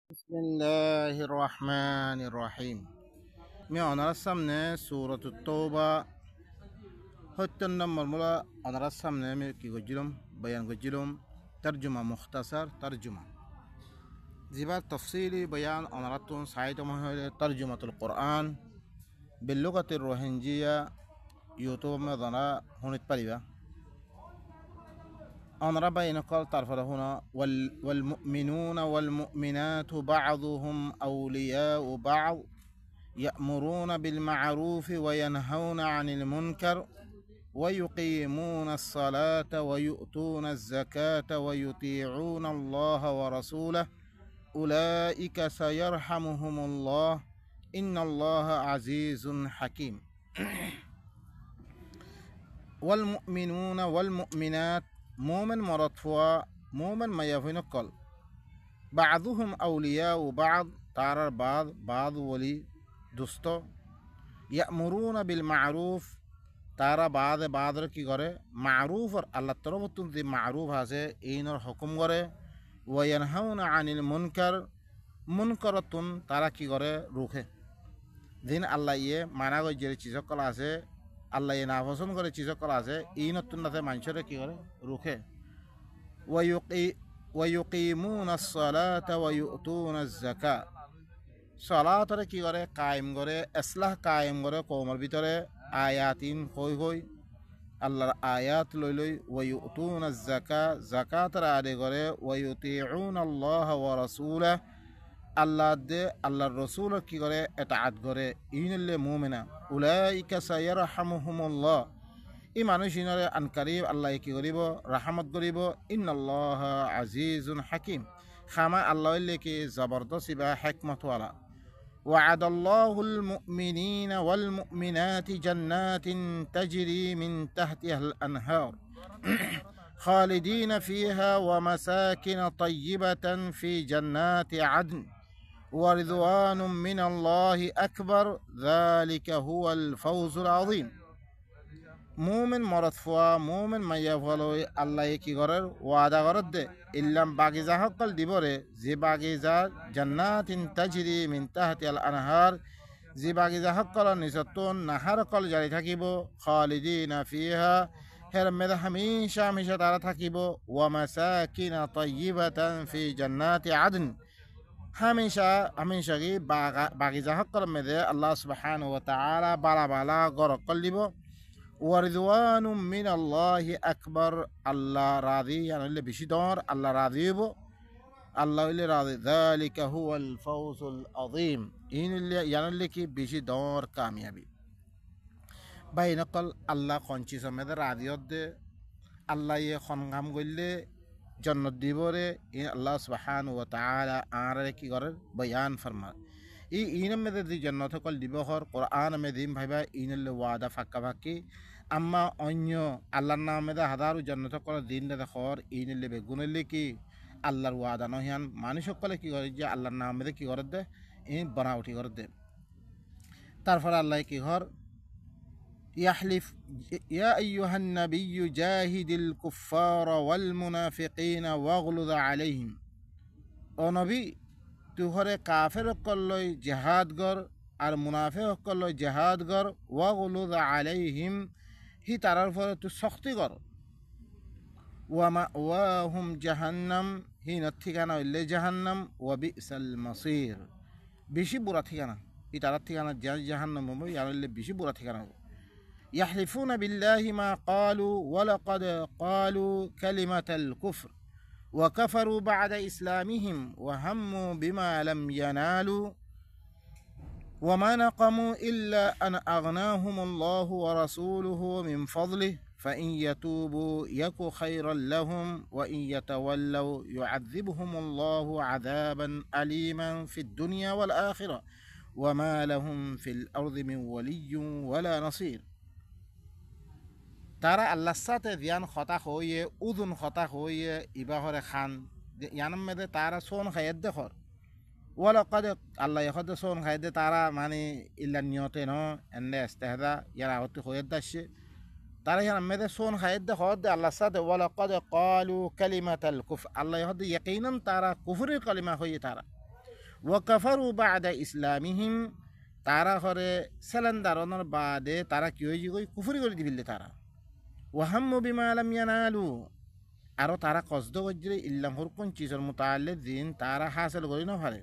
Bismillahir Rahmanir Rahim. Mi onaras samne Suratul Tauba. Hutun number mula onaras samne mi ki gojilum bayan gojilum tarjuma mukhtasar tarjuma. Zibar tafsili bayan onaratun sait mahal tarjumatul Quran باللغة الروهنجية يوتيوب مدنا هونت بريبا أنا ربي نقل طرف هنا والمؤمنون والمؤمنات بعضهم أولياء بعض يأمرون بالمعروف وينهون عن المنكر ويقيمون الصلاة ويؤتون الزكاة ويطيعون الله ورسوله أولئك سيرحمهم الله إن الله عزيز حكيم والمؤمنون والمؤمنات مؤمن مرتفوع مؤمن ما يفنقل بعضهم أولياء بعض ترى بعض ولي دوستو يأمرون بالمعروف তারা বাদের কি করে মারুফ আর আল্লাহ তরফতুন যে মারুফ আছে এইনর হুকুম করে ওয়ায়ানহাউনা আনিল মুনকারাতুন তারা কি করে রুখে দিন আল্লাহ ইয়ে মানা গই যে চিজকল আছে আল্লাহ ইয়ে নাপসন্দ করে চিজকল আছে এইনতুন নাতে মানুষরে কি করে রুখে ওয়ায়ুকিমুনাস সালাতা ওয়ায়ুতুনাজ যাকাত সালাতরে কি করে কায়েম করে ইসলাহ কায়েম করে কওমের ভিতরে আয়াতিন হই আল্লাহর আয়াত লই ওয়ায়ুতুনাজ যাকাতর আদে করে ওয়ায়ুতিউনাল্লাহ ওয়া রাসূলা আল্লাহর রাসূল কি করে ইতাআত করে ইনলে মুমিনা উলাইকা সায়ারহামুহুমুল্লাহ এই মানুষ ইনরে আনকারিব আল্লাহ কি করিব রাহমত করিব ইন্নাল্লাহ আজিজুন হাকিম খামা আল্লাহ কি জবরদস্ত বা হিকমত ওয়ালা وعد الله المؤمنين والمؤمنات جنات تجري من تحتها الأنهار خالدين فيها ومساكن طيبة في جنات عدن ورضوان من الله أكبر ذلك هو الفوز العظيم মুমিন মরতফুয়া মুমিন মাইয়া ফলই আল্লাহ কি করার ওয়াদা করার দে ইল্লাম বাগিজা হকল দিবরে যে বাগিজা জান্নাতিন তাজরি মিন তাহতিল আনহার যে বাগিজা হকল নিসতুন নাহার কল জারি থাকিব খালিদিনা ফিহা হের মেদ হামেশা হামেশা তারা থাকিব ওয়া মাসাকিনা তাইয়িবাতান ফি জান্নাতি আদন হামেশা হামেশা কি বাগিজা হকল মেদে আল্লাহ সুবহানাহু ওয়া তাআলা বালা বালা গর কল দিব ওয়ারিদওয়ান মিন আল্লাহ আকবর আল্লাহ রাজি আনলে বেশি দর আল্লাহ রাজি হইব আল্লাহ হইলে রাজি যালিকা হুয়াল ফাউজুল আযীম ইনলে ইয়ানলে কি বেশি দর কামিয়াবি বাই নকল আল্লাহ কঞ্চি সমেত রাজিয়ত দে আল্লাহ ইয়ে খনগাম গইলে জন্নত দিবরে আল্লাহ সুবহানাহু ওয়া তাআলা আরে কি করে বয়ান ফরমা ইনম মেদে দি জন্নত কল দিবহর কোরআন মে দিম ভাইবা ইনলে ওয়াদা ফাক্কা ফাক্কি আম্মা অন্য আল্লাহর নামে হাজারো জন্নত কল দিন দে খর ইনলে বেগুনলে কি আল্লাহর ওয়াদা নহিয়ান মানুষ সকলে কি করে যে আল্লাহর নামে কি করে দে ইন বানাউটি করে দে তারপর আল্লাহ কি ঘর ইয়াহলিফ ইয়া আইয়ুহান নাবিয়্যু জাহিদিল কুফারা ওয়াল মুনাফিকিনা ওয়াগলুয আলাইহিম ও নবী তুহরে কাফের কল্লই জেহাদ গর আর মুনাফিক কল্লই জেহাদ গর ওয়াগলুয আলাইহিম হি তারার পরে তু শক্তি কর ওয়াহুম জাহান্নাম হি ঠিকানা হইলে জাহান্নাম ওয়া বিসাল মাসির বেশি বুড়া ঠিকানা ই তারার ঠিকানা জাহান্নাম হবে ইয়ার হইলে বেশি বুড়া ঠিকানা হবে ইয়াহলিফুনা বিল্লাহি মা ক্বালু ওয়া লাকাদ ক্বালু কালিমাতাল কুফর وكفروا بعد إسلامهم وهموا بما لم ينالوا وما نقموا إلا أن أغناهم الله ورسوله من فضله فإن يتوبوا يك خيرا لهم وإن يتولوا يعذبهم الله عذابا أليما في الدنيا والآخرة وما لهم في الأرض من ولي ولا نصير তারা আল্লাহর সাথে ধ্যান খতা হইয়ে উদুন খতা হইয়ে ইবাহরে খান ইয়ানম মেদে তারা সোন খাইয়ের দেখর ওয়ালাকাদ আল্লাহ ইহদে সোন খাইদে তারা মানে ইল্লা নিয়তে ন এন্ডে ইস্তেহদা ইয়ার আগতে হইয়ের দাসে তারা ইয়ান মেদে সোন খাইয়ের দেখর দে আল্লাহর সাথে ওয়ালাকাদ ক্বালু কালিমাতাল কুফর আল্লাহ ইহদে ইয়াকিনান তারা কুফরের কালিমা হইয়ে তারা ওয়াকাফারু বাদা ইসলামিহিম তারা হরে সেলেন্দারনের বাদে তারা কি হয়ে গই কুফরি করে দিবিলে তারা ওয়াহাম্মু বিমা লাম ইয়ানালু আরো তারা কসদ গজ্রে ইল্লাম হর কোন চিজের মুতাআল্লিক দিন তারা হাসিল করি না পারে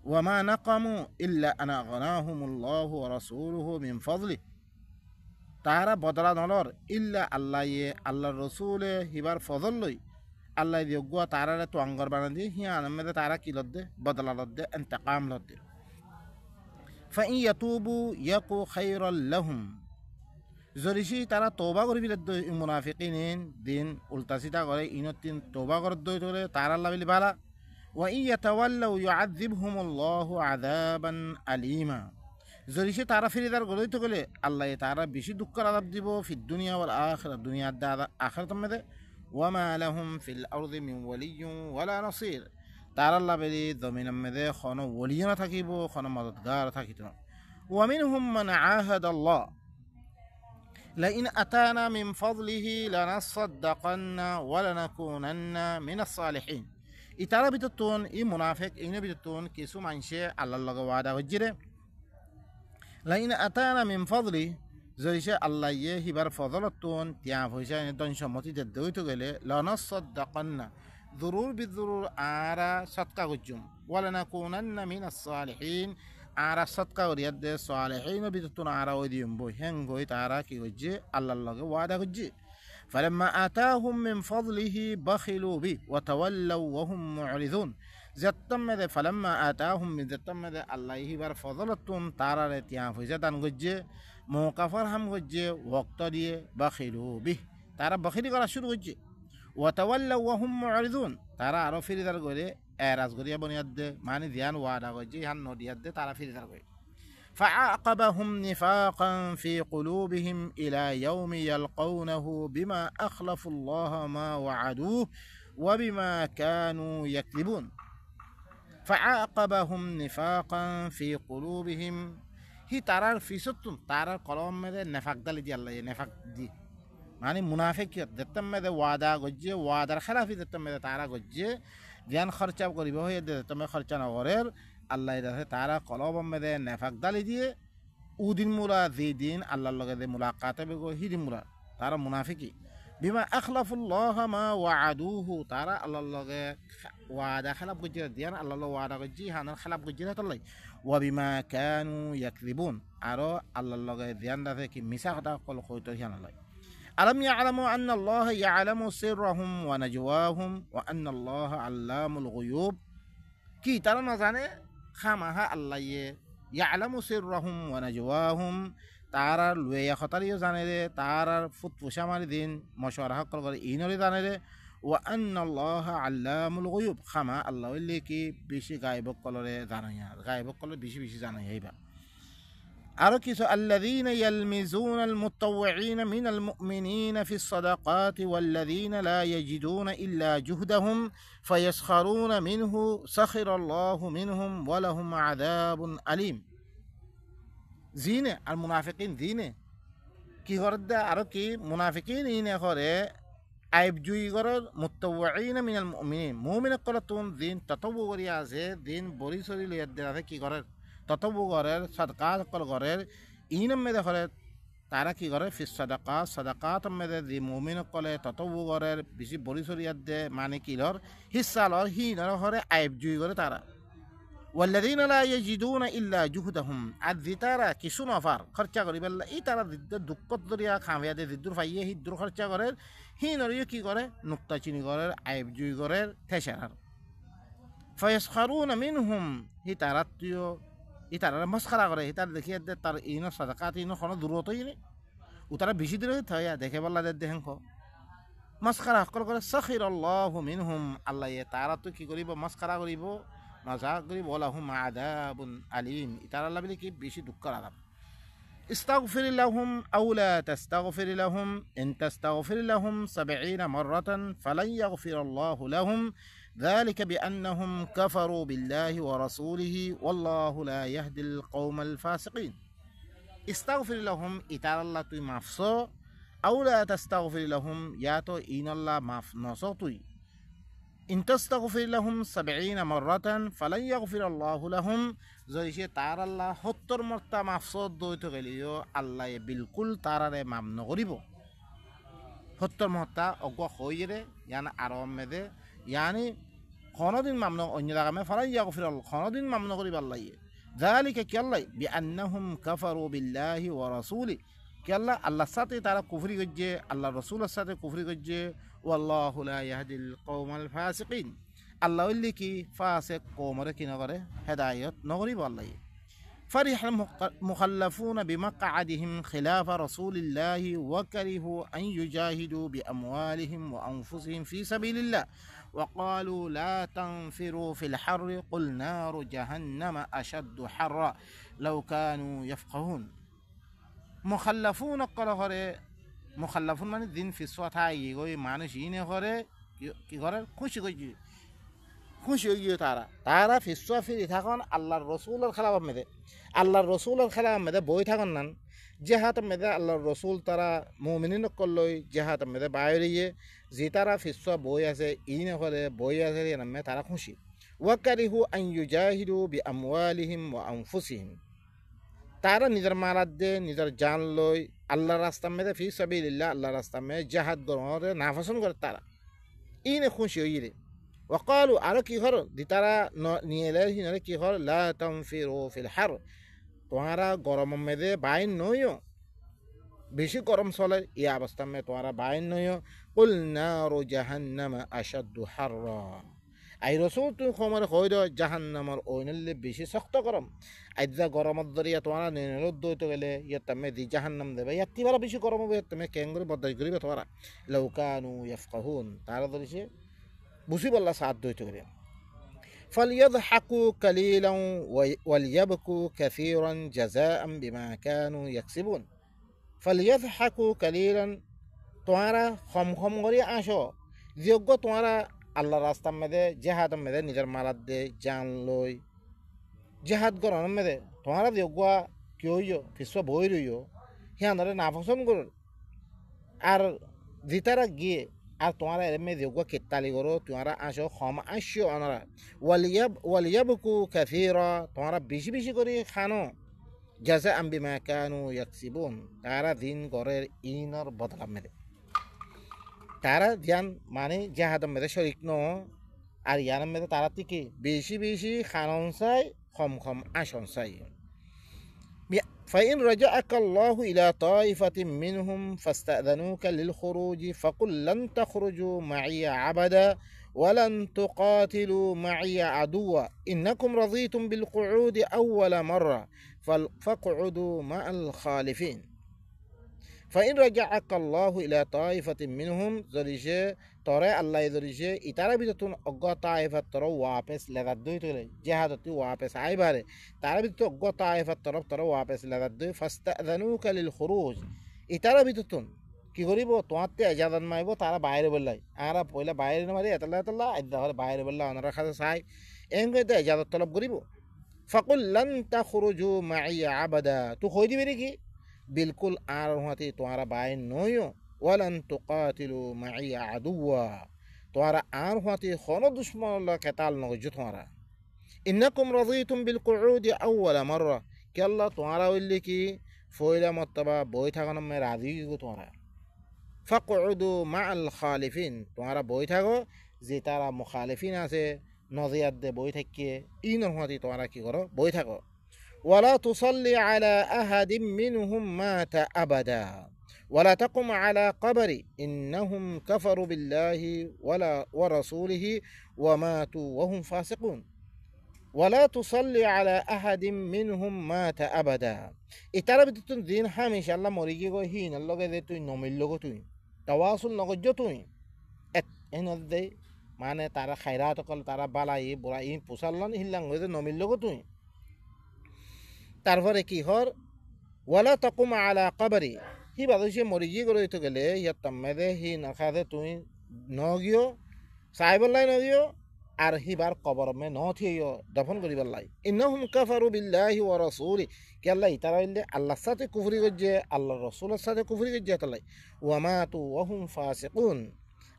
ওয়ামা নাকামু ইল্লা আন আগনাহুমুল্লাহু ওয়া রাসূলুহু মিন ফাদলি তারা বদলা নলর ইল্লা আল্লাহর রসুলে হিবার ফজল লই আল্লাহ যোগ্য তারারে তো অঙ্গর বানা দিয়ে হিয়া আনমেদে তারা কি লদ্দে বদলা লদ্দে ইন্তেকাম লদ্দে ফাইন ইয়াতুবু ইয়াকু খায়রাল লাহুম জরিসি তারা তওবা করি বিলে মুনাফিকিন দিন উল্টা সিধা করে ইনতিন তওবা কর দই তোরে তারা আল্লাহ বিলি বালা ওয়া ইন ইয়াতাওয়াল্লাউ ইউআযিবহুমুল্লাহু আযাবান আলীমা জরিসে তারা ফিরিদার গলই তো গেলে আল্লাহ তারা বেশি দুঃখের আযাব দিব ফিদ দুনিয়া ওয়াল আখিরাত দুনিয়ার দা আখিরাত মধ্যে ওয়ামা লাহুম ফিল আরদি মিন ওয়ালিয়্যিন ওয়ালা নাসির তারা আল্লাহ বেলি জমিনের মধ্যে কোনো ওলিও না থাকিব কোনো মদদগার থাকিত না ওয়া মিনহুম মান আহাদাল্লাহ লাইন আতানা মিন ফাদলিহি লানাসাদ্দাকান্না ওয়া লানাকুনান্না মিনাস সালিহিন ইতারা বিততুন ই মুনাফিক ইনে বিততুন কিছু মানুষে আল্লাহর লগে ওয়াদা হজ্জিরে লাইন আতানা মিন ফাদলি জইছে আল্লাহ ইয়ে হিবার ফজলতুন তিয়া পয়সা দন সম্মতি দইতো গেলে লানাসাদ্দাকান্না জরুর বিজরুর আরা সদকা গজ্জুম ওয়া লানাকুনান্না মিনাস সালিহিন আরা সদকা করিয়াদ দে সালিহিন বিততুন আরা ওই দিম বই হেঙ্গই তারা কি গজ্জে আল্লাহর লগে ওয়াদা গজ্জে فلما آتاهم من فضله بخلوا به وتولوا وهم معرضون زتمد فلما آتاهم من زتمد الله يبار فضلتهم تارا تيان فزدان گجه موقفر هم گجه وقت দিয়ে بخلوا به তারা বখিরি করা শুরু করছে وتولوا وهم معرضون তারা আরো ফিরিদার করে এরাজ করিয়া বনিয়াদ দে মানে ধ্যান ওয়াদা করছে হান নদিয়াদ দে তারা ফিরিদার করে فعاقبهم نفاقا في قلوبهم إلى يوم يلقونه بما أخلفوا الله ما وعدوه وبما كانوا يكذبون فعاقبهم نفاقا في قلوبهم هي ترى في ستون ترى قلوب مده نفاق دل دي الله نفاق دي يعني منافق دتم مده وعدا گجه وعدا خلاف دتم مده ترى گجه ধ্যান খরচা করিব হয়ে দতম খরচা নগরের আল্লাহ দাসে তারা কলব মেদে নেফাক দালি দিয়ে উদিন মুরা যেদিন আল্লাহর লগে যে মুলাকাত হবে গো হিদিন মুরা তারা মুনাফিকি বিমা আখলাফুল্লাহ মা ওয়াদুহু তারা আল্লাহর লগে ওয়াদা খেলাফ করছে দিয়ান আল্লাহর ওয়াদা করছি হানার খেলাফ করছে তাল্লাই ওয়া বিমা কানু ইয়াকযিবুন আর আল্লাহর লগে দিয়ান দাসে কি মিছা কথা কল কইতো হিয়ানালাই আলাম ইয়ালামু আন্না আল্লাহ ইয়ালামু সিররাহুম ওয়া নাজওয়াহুম ওয়া আন্না আল্লাহ আল্লামুল গুয়ুব কি তারা না জানে খামাহা আল্লাহ ইয়ালামু সিররাহুম ওয়া নাজওয়াহুম তারা লুয়া খতারিও জানে রে তারার ফুটফুসা মারি দিন মশওয়ারা হকল করে ইনরে জানে রে ওয়া আন্না আল্লাহ আল্লামুল গুয়ুব খামা আল্লাহ হইলে কি বেশি গায়ব কলরে জানাইয়া গায়ব কলরে বেশি বেশি জানাই হইবা আরো কিছু আল্লাযীনা ইয়ালমিজুনাল মুতাওয়িঈনা মিনাল মুমিনিনা ফিস সাদাকাতি ওয়াল্লাযীনা লা ইয়াজিদুনা ইল্লা জুহদাহুম ফায়াসখারুনা মিনহু সাখিরাল্লাহু মিনহুম ওয়া লাহুম আযাবুন আলীম জিনে আর মুনাফিকিন জিনে কি করদা আরো কি মুনাফিকিন ইনে করে আইব জুই গরর মুতাওয়িঈনা মিনাল মুমিনিন মুমিন কলতুন দিন তাতাওয়ু করিয়া আছে দিন বরি সরি লইয়া দে কি করে ততবু গরের সদকাত কল গরের ইনম মেদে করে তারা কি করে ফিস সদাকাত মেদে দি মুমিন কলে ততবু গরের বেশি বড়ি সরিয়াত দে মানে কিলর হিসালর হিনর হরে আইব জুই করে তারা ওয়াল্লাযীনা লা ইয়াজিদুনা ইল্লা জুহদাহুম আর দি তারা কিছু নফার খরচা করি বেলা ই তারা দুঃখত দরিয়া খামিয়া দে দিদুর ফাইয়ে হিদুর খরচা করে হিনরিও কি করে নুক্তা চিনি করে আইব জুই করে থেসার ফায়াসখারুনা মিনহুম হি তারাতিও ইতারা মস্কারা করে ইতার দেখিয়ে দে তার ইনো সাদাকাত ইনো কোনো দূরতই নেই ও তারা বেশি দূরে থয়া দেখে বললা দে দেখেন মস্কারা করে সাখিরাল্লাহু মিনহুম আল্লাহ তারা তো কি করিব মস্কারা করিব মাযাক করিব লাহুম আযাবুন আলীম ইতারা আল্লাহ বলে কি বেশি দুঃখের আযাব ইস্তাগফির লাহুম আও লা তাস্তাগফির লাহুম ইন তাস্তাগফির লাহুম 70 মাররাতান ফালান ইয়াগফিরাল্লাহু লাহুম ذلك بأنهم كفروا بالله ورسوله والله لا يهدي القوم الفاسقين استغفر لهم إتار الله توي مافسو أو لا تستغفر لهم يا تو إن الله ماف نصو توي ইন তাস্তাগফির লাহুম ৭০ মাররাতান ফালান ইয়াগফিরাল্লাহু লাহুম, যদি সে তার আল্লাহ ৭০ মর্তা মাফসদ দইত গেলিও আল্লাহ বিলকুল তারারে মাফ নকরিব। ৭০ মর্তা অজ্ঞ হইরে ইয়ান আরম মেদে ইয়ানি কোনোদিন মামলা অন্য লাগামে ফালাই ইয়াগফিরাল্লাহ কোনোদিন মামলা করিব আল্লাহ। যালিকা কি আল্লাহ বিআন্নাহুম কাফারু বিল্লাহি ওয়া রাসূলি, কি আল্লাহ আল্লাহর সাথে তারা কুফরি করছে, আল্লাহ রসুলের সাথে কুফরি করছে। ওয়াল্লাহু লা ইয়াহদিল কওমাল ফাসিকিন, আল্লাহ হইলে কি ফাসিক কওমরে কি নকরে হেদায়েত নকরিব আল্লাহ। فرح المخلفون بمقعدهم خلاف رسول الله وكرهوا أن يجاهدوا بأموالهم وأنفسهم في سبيل الله وقالوا لا تنفروا في الحر قل نار جهنم أشد حرا لو كانوا يفقهون। মুখাল্লাফুন অকল করে, মুখাল্লাফুন মানে দিন ফিসওয়া থাই গই মানুষ ইনে করে কি করে খুশি করছি, খুশি হয়ে গিয়ে তারা ফিসওয়া ফিরি থাকুন আল্লাহর রসুলের খেলাফ মেদে, আল্লাহর রসুলের খেলাফ মেদে বই থাকুন নান জেহাত মেদে আল্লাহর রসুল তারা মুমিনিন করলই জেহাত মেদে বাইরিয়ে যে তারা ফিসওয়া বই আছে ইনে করে বই আছে নামে তারা খুশি। ওয়াকারিহু আন ইউজাহিদু বিআমওয়ালিহিম ওয়া আনফুসিহিম, তারা নিজের মালাদ দে নিজের জান লই আল্লাহর রাস্তা মেদে ফি সাবিলিল্লাহ আল্লাহর রাস্তা মে জাহাদ গরে নাফাসন করে তারা ইনে খুশি হইরে। ওয়াকালু আরো কি হর দি তারা নিয়ে এলে হিনারে কি হর লা তানফিরু ফিল হার, তোমারা গরম মেদে বাইন নইও, বেশি গরম চলে এই অবস্থা মে তোমারা বাইন নইও। কুল নারু জাহান্নাম আশাদ্দু হাররা, আই রসুল তুমি খমর কই দাও জাহান্নামর ওইনলে বেশি শক্ত গরম, আইজা গরমত দরিয়া তোমারা নিরুদ্ধ হইতে গেলে ইয়াত মে দি জাহান্নাম দেবে ইয়াত তিবারা বেশি গরম হবে তুমি কেঙ্গুরি বদাই করিবে তোমারা। লাউ কানু ইয়াফকাহুন, তারা দরিছে বুঝি বললা সাথ দইতে গেলে। فليضحكوا قليلا وليبكوا كثيرا جزاء بما كانوا يكسبون। فليضحكوا قليلا, তোমারা খম খম করে আসো যোগ্য তোমারা আল্লাহ রাস্তার মেদে জেহাদ মেদে নিজের মালাদ দে জান লই জেহাদ গরম মেদে তোমারা যোগ্য কি হইও ফিসা বই রইও হিয়ানরে নাফসম কর আর জিতারা গিয়ে আর তোমারা এমনি যোগ্য কেতালি করো তোমারা আসো খম আসো আনারা। ওয়ালিয়াবকু কাসীরা, তোমারা বেশি বেশি করে খানো জাযাআম বিমা কানু ইয়াকসিবুন, তারা দিন গরের ইনর বদলা মেদে তারা ধ্যান মানে জাহাদম মেদে শরিক ন আর ইয়ান মেদে তারা থেকে বেশি বেশি খানন চাই খম খম আসন চাই। فإن رجعك الله إلى طائفة منهم فاستأذنوك للخروج فقل لن تخرجوا معي عبدا ولن تقاتلوا معي عدوا إنكم رضيتم بالقعود أول مرة فاقعدوا مع الخالفين। فإن رجعك الله إلى طائفة منهم زريجة ترى الله زريجة إتارا بيتون أقوى طائفة ترى واپس لذدوي تولي جهادتي واپس عيبارة تارا بيتون أقوى طائفة ترى واپس لذدوي فاستأذنوك للخروج إتارا بيتون কি করিব তোমাতে ইজাজত মাইব তারা বাইরে বললাই আরা পয়লা বাইরে না মারি এতলা এতলা আইদা বাইরে বললা ওনারা কাছে চাই এঙ্গে দে ইজাজত তলব করিব। ফাকুল লান তাখরুজু মাইয়া আবাদা, তু কই দিবি কি बिल्कुल आर हुआती तुम्हारा बाय नोयो वलन तुकातिलु माइया अदुवा, तुम्हारा आर हुआती खोनो दुश्मन अल्लाह कताल नगजु तुम्हारा। इन्नकुम रज़ीतुम बिलकुऊद अव्वल मर्रा, कि अल्लाह तुम्हारा उल्ली की फोइला मर्तबा बोई थागन में राजी को तुम्हारा। फक़उदु मअल खालिफिन, तुम्हारा बोई थागो जे तारा मुखालिफिन आसे नज़ियत दे बोई थाकिए इन हुआती तुम्हारा की करो बोई थागो। ولا تصلي على أحد منهم مات أبدا ولا تقم على قبري إنهم كفروا بالله ورسوله وماتوا وهم فاسقون। ولا تصلي على أحد منهم مات أبدا, إتارا بتتون دين حامش الله مريجي go هين الله جد توي نوميل لغو توي تواصل نغجو توي إن الذي معنى تارا خيرات قل تارا بالاي برايين بوسالان هلا غد نوميل لغو توي। তারপরে কি হর ওয়ালা তাকুম আলা কবরি, হি বাদুশে মরিজি করে তো গেলে ইয়াত তামেদে হি নখাদে তুই নগিও সাইবল্লাই নগিও আর হিবার কবর মে ন থিও দফন করিবল্লাই। ইন্নাহুম কাফারু বিল্লাহি ওয়া রাসূলি, কি আল্লাহ তারা ইল্লে আল্লাহর সাথে কুফরি করছে আল্লাহর রাসূলের সাথে কুফরি করছে তালাই। ওয়া মাতু ওয়া হুম ফাসিকুন,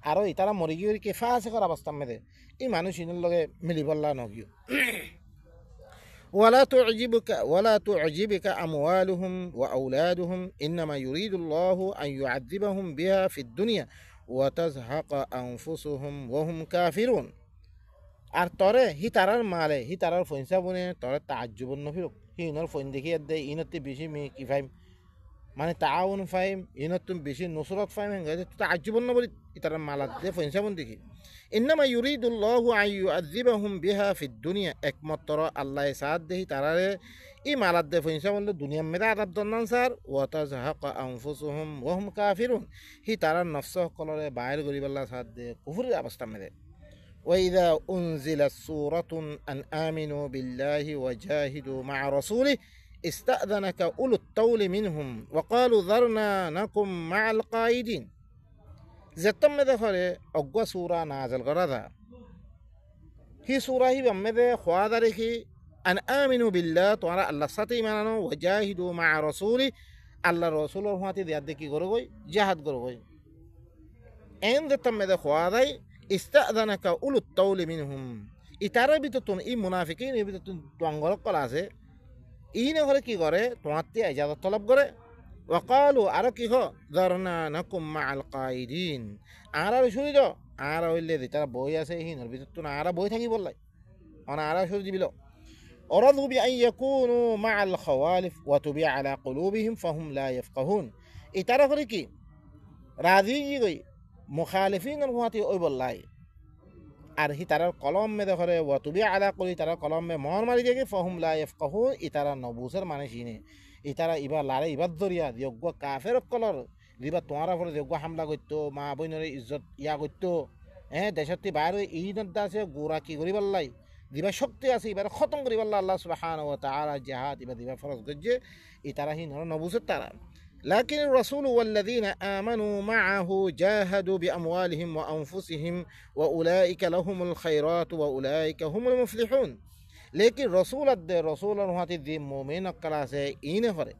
আৰু ইতাৰা মৰি গিয়ে কি ফাছে কৰা অৱস্থা মেদে এই মানুহ চিনৰ লগে মিলিবল্লা নগিও ولا تعجبك أموالهم وأولادهم إنما يريد الله أن يعذبهم بها في الدنيا وتزهق أنفسهم وهم كافرون আর তরে হি তারার মালে হি তারার পয়সা বনে তরে তাজ্জুবন নফিরক হি ইনর ফোন দেখি দে ইনতে বেশি মি কি ফাইম মানে তাআউন ফাইম ইনত বেশি নসরত ফাইম হেঙ্গে তাজ্জুবন ন বলি তারার মালাত দে পয়সা বন দেখি ইন্নামা ইউরিদুল্লাহু আন ইউআযযিবাহুম বিহা ফিদ দুনিয়া একমাত্র আল্লাহ সাদ দেহি তারারে ই মালাত দে পয়সা বন দুনিয়া মেদা আযাব দন্নান সার ওয়া তাজহাকা আনফুসুহুম ওয়া হুম কাফিরুন হি তারার নফস কলরে বাইর করিবাল্লাহ সাদ দে কুফরের অবস্থা মেদে وإذا أنزلت سورة أن آمنوا بالله وجاهدوا مع رسوله استأذنك أولو الطول منهم وقالوا ذرنا نكن مع القائدين زتم دخل أقوى سورة نازل قرضا هي سورة هي بمدى خوادره أن آمنوا بالله تعالى الله سطي منانو وجاهدوا مع رسوله الله رسول الله ديادكي قرغوي جهاد قرغوي إن زتم دخل خوادره استأذنك أولو الطول منهم ইতারা ভিতরতুন এই মুনাফিকিন এর ভিতরতুন টঙ্গল কলা আছে ই না করে কি করে তোমাতে ইজাজত তলব করে ওয়াকালু আর কি হ যারনা নাকুম মাআল কাইদিন আর শুনি দাও আর হইলে তারা বই আছে হিনর ভিতরতুন আর বই থাকি বললাই অনা আর শুনি দিবিল অরাদু বি আন ইয়াকুনু মাআল খাওয়ালিফ ওয়া তুবি আলা কুলুবিহিম ফাহুম লা ইয়াফকাহুন ইতারা করে কি রাজি গই মুখালিফিনের হুয়াতি ওই বললাই আর হি তারার কলম মে দেখরে ওয়াতুবি আলা কলি তারার কলম মে মন মারি দিয়ে ফহুম লা ইয়াফকাহু ইতারা নবুসের মানে চিনে ইতারা ইবা লারে ইবাদ দরিয়া যোগ্য কাফের কলর দিবা তোমার উপরে যোগ্য হামলা করত মা বইনরে ইজ্জত ইয়া করত দেশতি বাইরে ঈদ আছে গোরা কি করি বললাই দিবা শক্তি আছে এবার খতম করি বললা আল্লাহ সুবহানাহু ওয়া তাআলা জিহাদ ইবা দিবা ফরজ গজ্জে ইতারা হি নবুসের তারা لكن الرسول والذين آمنوا معه جاهدوا بأموالهم وأنفسهم وأولئك لهم الخيرات وأولئك هم المفلحون لكن رسول هاتي دي مؤمن كلاسه إينه فره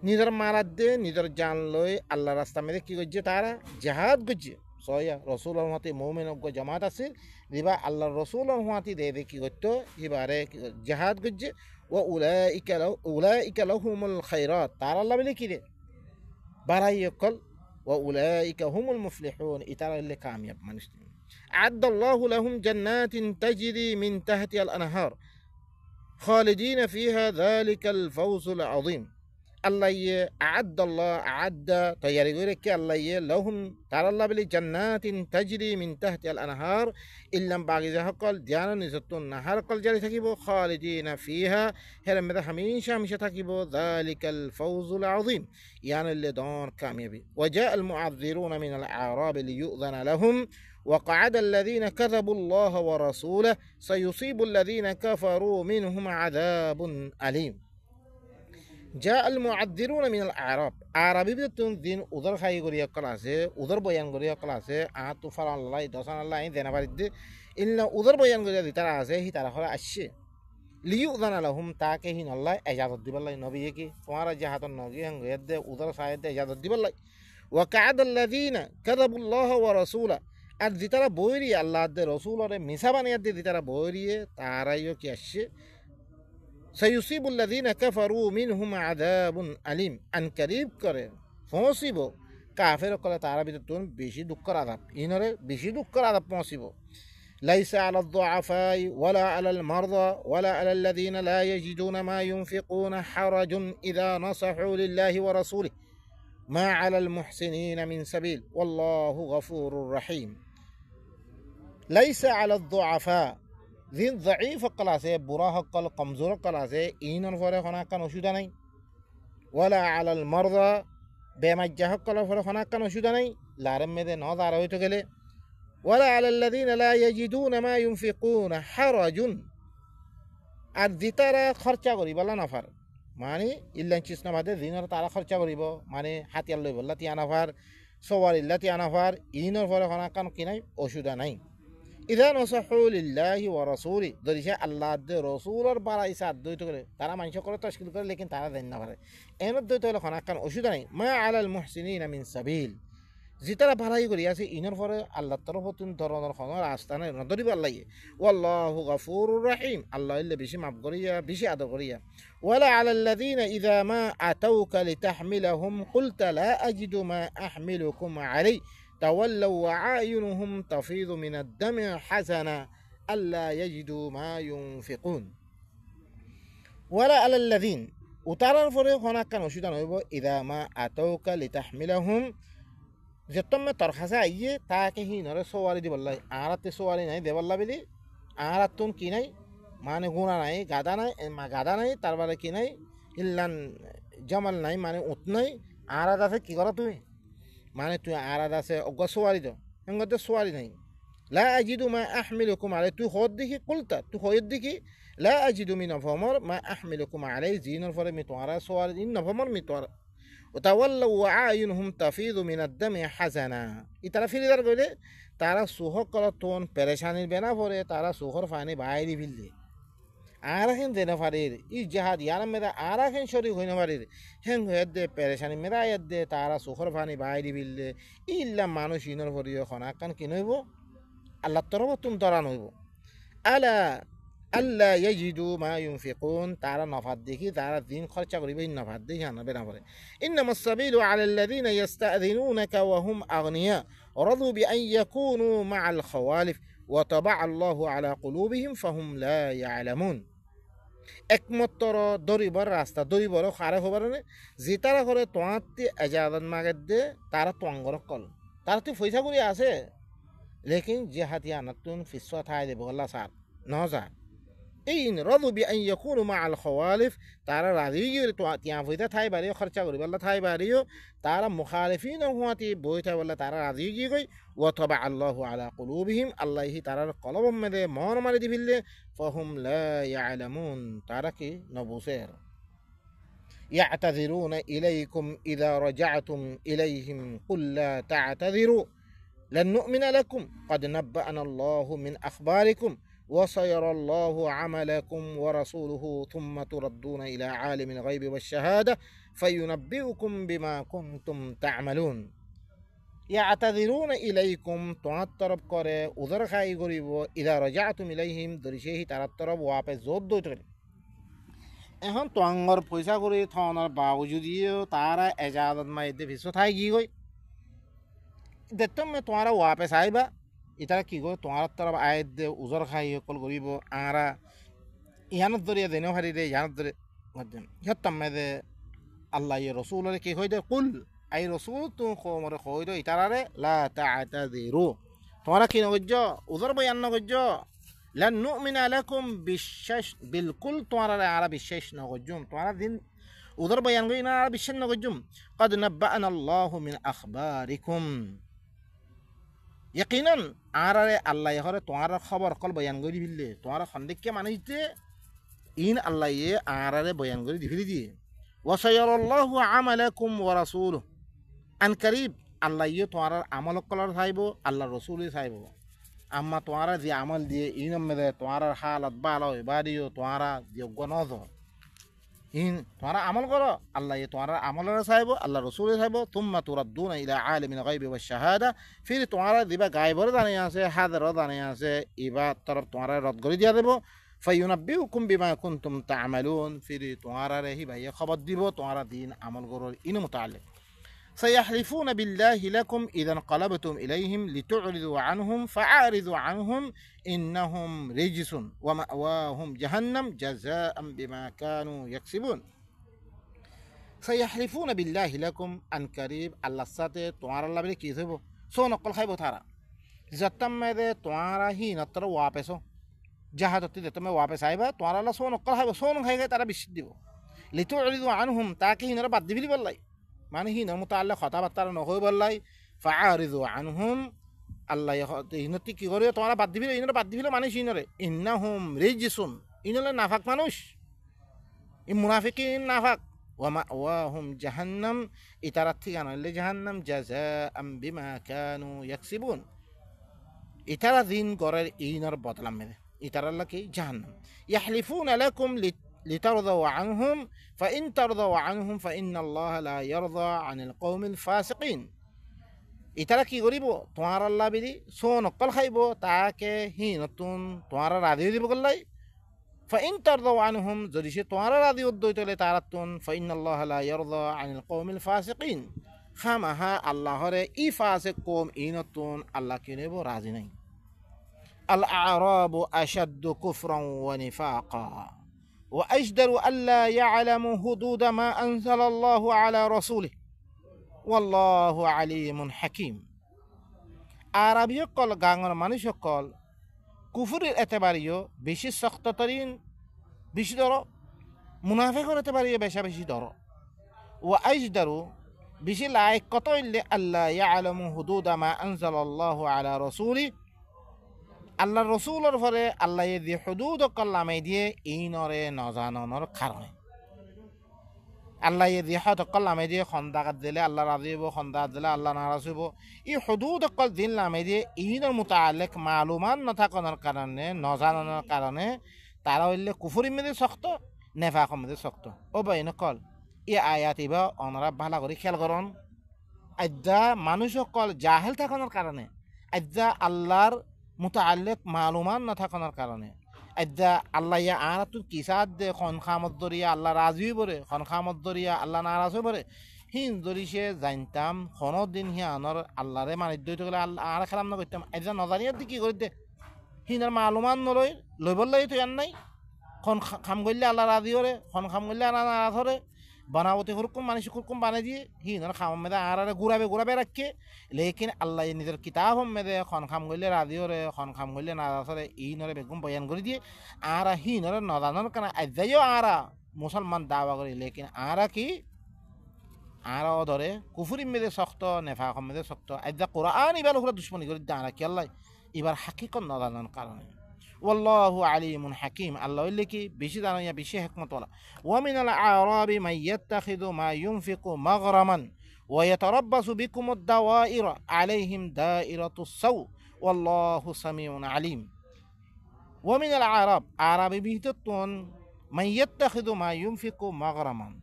নিদর মারাত দে নিদর জান লই আল্লাহ রাস্তা মে কি গজ্জে তারা জিহাদ গজ্জে সয়া রাসূল হতে মুমিন অগ জামাত আছে দিবা আল্লাহর রাসূল হতে দে কি গত্তো ইবারে জিহাদ গজ্জে وأولئك لهم الخيرات تعالى الله بلي كده براي يقول وأولئك هم المفلحون إتارا اللي كامياب منشتين أعد الله لهم جنات تجري من تحتها الأنهار خالدين فيها ذلك الفوز العظيم الله أعد طياري غيرك الله لهم تعالى الله بلي جنات تجري من تحت الأنهار إلا باقي قال ديانا نزتون نهار قال جاري تكيبو خالدين فيها هرم مدى هميشة مشة تكيبو ذلك الفوز العظيم يعني اللي دون كاميبي وجاء المعذرون من الأعراب ليؤذن لهم وقعد الذين كذبوا الله ورسوله سيصيب الذين كفروا منهم عذاب أليم جاء المعذرون من الأعراب عربي بتون دين أذر خاي غريا كلاسه أذر بيان غريا كلاسه آتو فران الله دوسان الله إن دينا بارد إلا أذر بيان غريا دي ترى هي ترى خلا أشي ليؤذن لهم تاكه هن الله إجازة دي بالله نبيه كي فمارا جهات النبي هن غير ده أذر سايد إجازة دي بالله وقعد الذين كذبوا الله ورسوله আর দি তারা বইরি আল্লাহ দে রসুলরে মিছা বানিয়ে দি তারা বইরিয়ে তারাইও কি আসছে سيصيب الذين كفروا منهم عذاب أليم أن قريب করে পৌঁছিব কাফের কলে তারা বিততুন বেশি দুঃখের আযাব ইনরে বেশি দুঃখের আযাব পৌঁছিব ليس على الضعفاء ولا على المرضى ولا على الذين لا يجدون ما ينفقون حرج إذا نصحوا لله ورسوله ما على المحسنين من سبيل والله غفور رحيم ليس على الضعفاء ذين ضعيف قلاسه براه قل কমজোর قلاسه ইনর পরে খনা কান ওষুধা নাই ولا على المرضى বেমাজ্জাহ কল পরে খনা কান ওষুধা নাই লারম মেদে ন দাঁড়া হইতো গেলে ولا على الذين لا يجدون ما ينفقون حرج আর দিতারা খরচা করিবলা নফার মানে ইল্লান চিসনা বাদে দিনর তারা খরচা করিব মানে হাতিয়ার লই বললা তিয়া নফার সওয়ার ইল্লা তিয়া নফার ইনর পরে খনা কান কি নাই ওষুধা নাই إذا نصحوا لله ورسوله درجة الله ده رسول البراء إسات دويتو كله ترى ما نشوف كله تشكيل كله لكن ترى ذي النفر إن دويتو له خنا كان أشودني ما على المحسنين من سبيل যেতারা ভাড়াই করি আছে ইনর পরে আল্লাহ তরফ ধরনের কোনো রাস্তা নাই নদরি পাল্লাইয়ে ওয়াল্লাহু গাফুরুর রহিম আল্লাহ ইল্লে বেশি মাফ করিয়া বেশি আদর করিয়া ওয়ালা আলাল্লাযীনা ইযা মা আতাউকা লিতাহমিলাহুম কুলতা লা আজিদু মা আহমিলুকুম আলাই তাওয়াল্লাউ ওয়া আয়ুনুহুম তাফিদু মিনাদ দামি হাসানা আল্লা ইয়াজিদু মা ইউনফিকুন ওয়ালা আলাল্লাযীন উতারার পরে খনাক্কান অসুবিধা হইব ইযা মা আতাউকা লিতাহমিলাহুম যেতমে তোর খাসে আইয়ে তাকে হি নরে সোয়ারি দিবল্লাই আরাতে সোয়ারি নাই দেবল্লা বিদি আরাতুন কি নাই মানে গুণা নাই গাদা নাই তারপরে কি নাই ইল্লান জামাল নাই মানে উঠ নাই আরাত আছে কি করা তুই মানে তুই আরাত আছে অজ্ঞ সোয়ারি দাও হেঙ্গতে সোয়ারি নাই লা আজিদু মা আহমিলুকুম আলাই তুই হদ দেখি কুলতা তুই হদ দেখি লা আজিদু মি নভমর মা আহমিলুকুম আলাই জিনর ফরে মি তোয়ারা সোয়ারি ইন নভমর মি তোয়ারা وتولوا وعاينهم تفيض من الدم حزنا ইতারা ফিরিদার কইলে তারা সুহ করতন পেরেশানির বেনা পরে তারা সুহর ফানি বাইরে ফিললে আরাখেন দেনা ফারির ই জাহাদ ইয়ার মেদা আরাখেন শরীক হইনা ফারির হেং হয়ে পেরেশানি মেদা দে তারা সুহর ফানি বাইরে ফিললে ইল্লা মানুষ ইনর ফরিও খনাকান কি নইব আল্লাহ তরফ তুম তরা নইব আলা আল্লাহ ইয়াজিদু মা ইউনফিকুন তারা নফাত দেখি তারা দিন খরচা করিবে নফাত দেখি আনবে না পারে ইন্নামাস সাবিলু আলাল্লাযীনা ইস্তাযিনুনাকা ওয়া হুম আগনিয়া রাদু বিআন ইয়াকুনু মা'আল খাওয়ালিফ ওয়া তাবা'a আল্লাহু আলা কুলুবিহিম ফাহুম লা ইয়ালামুন একমাত্র দরিবর রাস্তা দরিবর খারে হবার না যে তারা করে তোয়াতে এজাজত মাগে দে তারা তোয়াঙ্গর কল তারা তো পয়সা করি আছে লেকিন জিহাদিয়া নতুন ফিসওয়া থাই দেব আল্লাহ সার নজা ইন রাদু বিআন ইয়াকুনু মা'আল খাওয়ালিফ তারা রাজি গিয়ে তো তিয়া ফয়দা থাই বাড়ি খরচা করি বল্লা থাই বাড়িও তারা মুখালিফিন হুয়াতি বইতা বল্লা তারা রাজি গিয়ে গই ওয়া তাবা আল্লাহু আলা কুলুবিহিম আল্লাহি তারার কলবম মেদে মন মারি দিবিলে ফাহুম লা ইয়ালামুন তারা কি নবুসের يعتذرون إليكم إذا رجعتم إليهم قل لا تعتذروا لن نؤمن لكم قد نبأنا الله من أخباركم وسيرى الله عملكم ورسوله ثم تردون إلى عالم الغيب والشهادة فينبئكم بما كنتم تعملون يعتذرون إليكم تعترب করে উদর খাই গরিব إذا رجعتم إليهم দরিশেহি তারাতরব ওয়াপে জোর দইতরে এখন তোয়াঙ্গর পয়সা করে থনার বাউজুদিও তারা এজাজত মাইতে ভিসো থাই গি গই দেখতাম তোমারা ওয়াপে চাইবা ইতারা কি গো তোমার তরফ আয় দে উজর খাই সকল গরিব আরা ইহানত দরিয়া দেনেও হারি দে ইহানত দরে ইহতাম দে আল্লাহ রসুলের কি হই দে কুল আই রসুল তু মরে কই দে ইতারারে লা তা'তাযিরু তোমরা কি নগজ্জ উজর বয়ান নগজ্জ লান নুমিনা লাকুম বিশ্বাস বিলকুল তোমরা আরা বিশ্বাস নগজ্জুম তোমরা দিন উজর বয়ান গই না আরা বিশ্বাস নগজ্জুম قد نبأنا الله من أخباركم ইয়াকিনান আরারে আল্লাহ হরে তোমার খবর কল বয়ান করি দিলে তোমার খন্দেককে মানিতে ইন আল্লাহ আরারে বয়ান করি দিবি দিয়ে ওয়াসায়ারাল্লাহু আমালাকুম ওয়া রাসূলুহু আন করিব আল্লাহ তোমার আমল কলার চাইব আল্লাহ রসুলই চাইব আম্মা তোমার যে আমল দিয়ে ইন মেদে তোমার হালত ভালো বাড়িও তোমার যোগ্য নজর ইন তোমরা আমল করো আল্লাহ তোমরা আমলের চাইব আল্লাহ রসুলের চাইব তুম্মা তুরাদ্দুনা ইলা আলিমিল গায়বি ওয়াশ শাহাদা ফির তোমরা দিবা গায়বর জানি আছে হাজার জানি আছে ইবা তরফ তোমরা রদ করে দিয়া দেব ফায়ুনাব্বিউকুম বিমা কুনতুম তা'মালুন ফির তোমরা রেহি ভাইয়া খবর দিব তোমরা দিন আমল করো ইন মুতাআল্লিক سيحلفون بالله لكم إذا انقلبتم إليهم لتعرضوا عنهم فأعرضوا عنهم إنهم رجس ومأواهم جهنم جزاء بما كانوا يكسبون سيحلفون بالله لكم أن قريب الله ساتي توار الله بلي كيسبو سو نقل خيبو تارا زتم مده توارا هي نتر واپسو جهاد تتم واپس آيبا توار الله سو نقل خيبو سو نخيغه تارا بشد ديبو لتعرضوا عنهم تاكي نرا بد ديبي والله মানে হিনর মুতাআল্লিক কথাবার্তা নহই বললাই ফাআরিযু আনহুম আল্লাহ হিনতি কি করে তোমরা বাদ দিবিলে ইনরে বাদ দিবিলে মানে হিনরে ইন্নাহুম রিজসুন ইনলে নাফাক মানুষ ই মুনাফিকিন নাফাক ওয়া মাওয়াহুম জাহান্নাম ইতারা ঠিকানা হইলে জাহান্নাম জাযাআম বিমা কানু ইয়াকসিবুন ইতারা দিন গরের ইনর বদলাম মেরে ইতারা লাকি জাহান্নাম ইয়াহলিফুনা লাকুম لترضوا عنهم فإن ترضوا عنهم فإن الله لا يرضى عن القوم الفاسقين ইতারা কি করিব তোমার আল্লাহ বিধি সোন অকল খাইব তাকে হি নতুন তোমার রাধিও দিব গল্লাই ফাইন তারদাও আনহুম যদি সে তোমার রাধি উদ্দৈ তলে তারাতুন ফাইন আল্লাহ লা ইয়ারদা আনিল কওমিল ফাসিকিন খামাহা আল্লাহরে ই ফাসিক কওম ই নতুন আল্লাহ কি নেব রাজি নাই আল আরাবু আশাদ্দু কুফরান ওয়া নিফাকা وأجدر ألا يعلموا حدود ما أنزل الله على رسوله والله عليم حكيم আরবী সকল গাঙর মানুষ সকল কুফুরের এতেবারিও বেশি শক্ততরিন বেশি ধর মুনাফিকের এতেবারিও বেশা বেশি ধর ও আইজদারু বেশি লাইক কত ইল্লে আল্লাহ ইয়ালামু হুদুদা মা আনজালাল্লাহু আলা রাসূলি আল্লাহ রসুলের ফলে আল্লাহ দিয়ে হুদুদ কল্লামে দিয়ে এই নরে নজানর কারণে আল্লাহ দিয়ে হয়তো কল্লামে দিয়ে খন্দাকাত দিলে আল্লাহ রাজি হব খন্দাকাত দিলে আল্লাহ নারাজ হব এই হুদুদ কল দিন নামে দিয়ে ইনের মোতালেক মালুমান নথাকনের কারণে নজানর কারণে তারা হইলে কুফুরির মেয়েদের শক্ত নেফাক মেয়েদের শক্ত ও বাইন কল এই আয়াত এবার ওনারা ভালো করে খেয়াল করন আজ্জা মানুষ সকল জাহেল থাকানোর কারণে আজ্জা আল্লাহর মুতাআল্লিক মালুমান না থাকানোর কারণে আজ্জা আল্লাহ ইয়া আর তুই কিসাদ দে খন খামত দরিয়া আল্লাহ রাজি বরে খন খামত দরিয়া আল্লাহ নারাজ বরে হিন দরি সে জানতাম খনো দিন হি আনর আল্লাহরে মানিত দইতে গেলে আল্লাহ আর খেলাম না করতাম আজ্জা নজানিয়ার দি কি করে দে হিনার মালুমান নলই লইবল লাগি তুই আর নাই খন খাম গইলে আল্লাহ রাজি হরে খন খাম গইলে আল্লাহ নারাজ হরে বানাবতে হুরকুম মানুষ হুরকুম বানাই দিয়ে হিনার খাম মেদে আর ঘুরাবে রাখে লেকিন আল্লাহ নিজের কিতাব মেদে খন খাম গইলে রাজি হরে খন খাম গইলে নারাজ হরে ই নরে বেগুম বয়ান করে দিয়ে আর হি নরে নদানোর কারণে আজ্জাইও আরা মুসলমান দাওয়া করে লেকিন আরা কি আরা ধরে কুফুরি মেদে শক্ত নেফাক মেদে শক্ত আজ্জা কোরআন এবার উপরে দুশ্মনী করে দিয়ে আরা কি আল্লাহ এবার হাকিকত নদানোর কারণে والله عليم حكيم الله يقول لك بشي دانا بشي حكمة ولا ومن الأعراب من يتخذ ما ينفق مغرما ويتربص بكم الدوائر عليهم دائرة السوء والله سميع عليم ومن الأعراب عربي بيتتون من يتخذ ما ينفق مغرما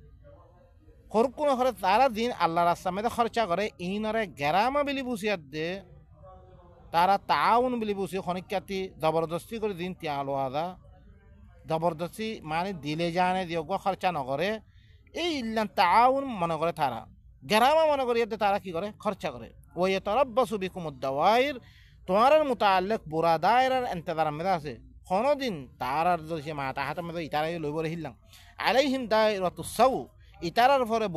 خرقون خرط تارا دين الله رسا مدى خرچا করে ইনরে গ্রামা বিলি বুসিয়াত দে তারা তাউন বলে বসে খনিকাতি জবরদস্তি করে দিন তিয়ালো আদা জবরদস্তি মানে দিলে জানে দিয়োগ খরচা নকরে এই ইল্লান তাউন মনে করে তারা গ্রামা মনে করি তারা কি করে খরচা করে ওই তরব্বাসু বিকুমুদ্দাওয়াইর তোমার মোতাল্লিক বুরা দায়রার ইন্তজার মেদা আছে কোনোদিন তারার সে মাথা হাতে মেদা ইতারাই লইবরে হিল্লাম আলাইহিম দায়রাতুস সাউ ইতারার পরে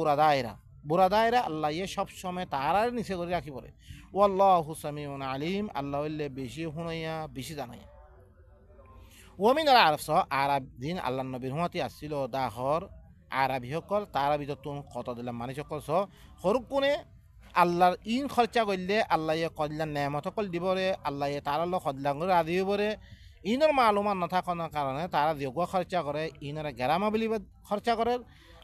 বুরা দায়রা আল্লাহ ইয়ে সব সময় তারার নিচে করে রাখি পড়ে ওয়াল্লাহু সামিউন আলিম আল্লাহ হইলে বেশি শুনাইয়া বেশি জানাইয়া ওমিন আল আরব সহ আরব দিন আল্লাহ নবীর হুমাতি আসছিল দাহর আরবি সকল তারা ভিতর তুন কত দিলাম মানুষ সকল সহ সরুক কোনে আল্লাহর ইন খরচা করলে আল্লাহ ইয়ে কল্যাণ নেমত সকল দিবরে আল্লাহ ইয়ে তার কল্যাণ করে আদি হবরে ইনর মালুমান নথাকানোর কারণে তারা যোগ্য খরচা করে ইনরে গেরামা বলি খরচা করে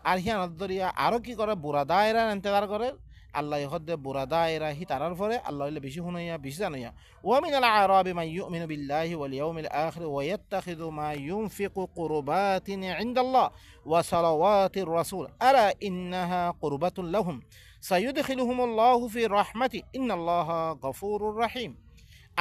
আর হিয়ানত দরিয়া আরও কি করে বুড়া দায়রা ইন্তজার করে আল্লাহ হদ্দে বুড়া দায়রা হি তারার পরে আল্লাহ বেশি শুনাইয়া বেশি জানাইয়া ওয়ামিন আল আরাবি মান ইউমিনু বিল্লাহি ওয়াল ইয়াউমিল আখির ওয়া ইয়াত্তাখিযু মা ইউনফিকু কুরবাতিন ইনদাল্লাহ ওয়া সালাওয়াতির রাসূল আলা ইন্নাহা কুরবাতুন লাহুম সাইয়ুদখিলুহুমুল্লাহু ফি রাহমাতি ইন্নাল্লাহা গফুরুর রহিম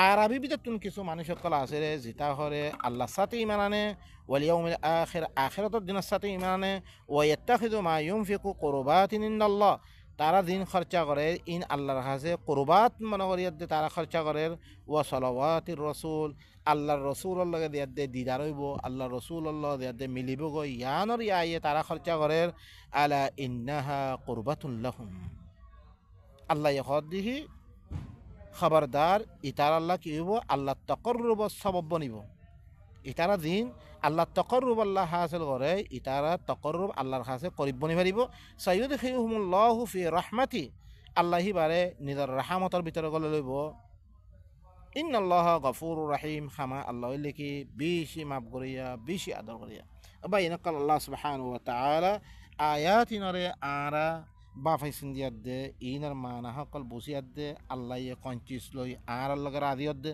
আরবি বিদতুন কিছু মানুষ সকল আছে রে যেটা হরে আল্লাহর সাথে ঈমান আনে ওয়াল ইয়াউমিল আখির আখিরাতের দিনের সাথে ঈমান আনে ওয়া ইয়াত্তাখিযু মা ইউনফিকু কুরবাতিন ইনদাল্লাহ তারা দিন খরচা করে ইন আল্লাহর কাছে কুরবাত মনে করি তারা খরচা করে ওয়া সালাওয়াতির রাসূল আল্লাহর রাসূলের লগে দিয়াতে দিদার হইব আল্লাহর রাসূলের লগে দিয়াতে মিলিব গো ইয়ানর ইয়ায়ে তারা খরচা করে আলা ইন্নাহা কুরবাতুন লাহুম আল্লাহ ইহদিহি খবরদার ইতার আল্লাহ কি হইব আল্লাহ তাকাররুব সবব বনিব ইতারা দিন আল্লাহ তাকাররুব আল্লাহ হাসিল করে ইতারা তাকাররুব আল্লাহর কাছে করিব বনি পারিব সাইয়ুদখিলুহুমুল্লাহু ফি রাহমাতি আল্লাহি বারে নিজের রাহমতের ভিতরে গলে লইব ইন্নাল্লাহা গফুরুর রহিম খামা আল্লাহ লিখি বেশি মাফ করিয়া বেশি আদর করিয়া বাইনা কাল আল্লাহ সুবহানাহু ওয়া তাআলা আয়াতিনরে আরা বাফাই সিন্দিয়াত দে ইনার মানা সকল বসিয়াত দে আল্লাহ কঞ্চিস লই আর আল্লাহকে রাজিয়ত দে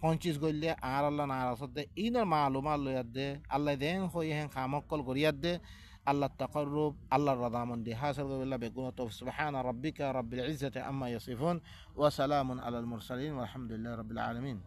কঞ্চিস গইলে আর আল্লাহ নারাজত দে ইনার মালুমাল লইয়াত দে আল্লাহ দেন হই হেন খামকল করিয়াত দে আল্লাহ তাকাররুব আল্লাহর রাদামন্দি হাসিল করবিল্লাহ বেগুনত সুবহান রাব্বিকা রাব্বিল ইজ্জাতি আম্মা ইয়াসিফুন ওয়া সালামুন আলাল মুরসালিন ওয়া আলহামদুলিল্লাহি রাব্বিল আলামিন।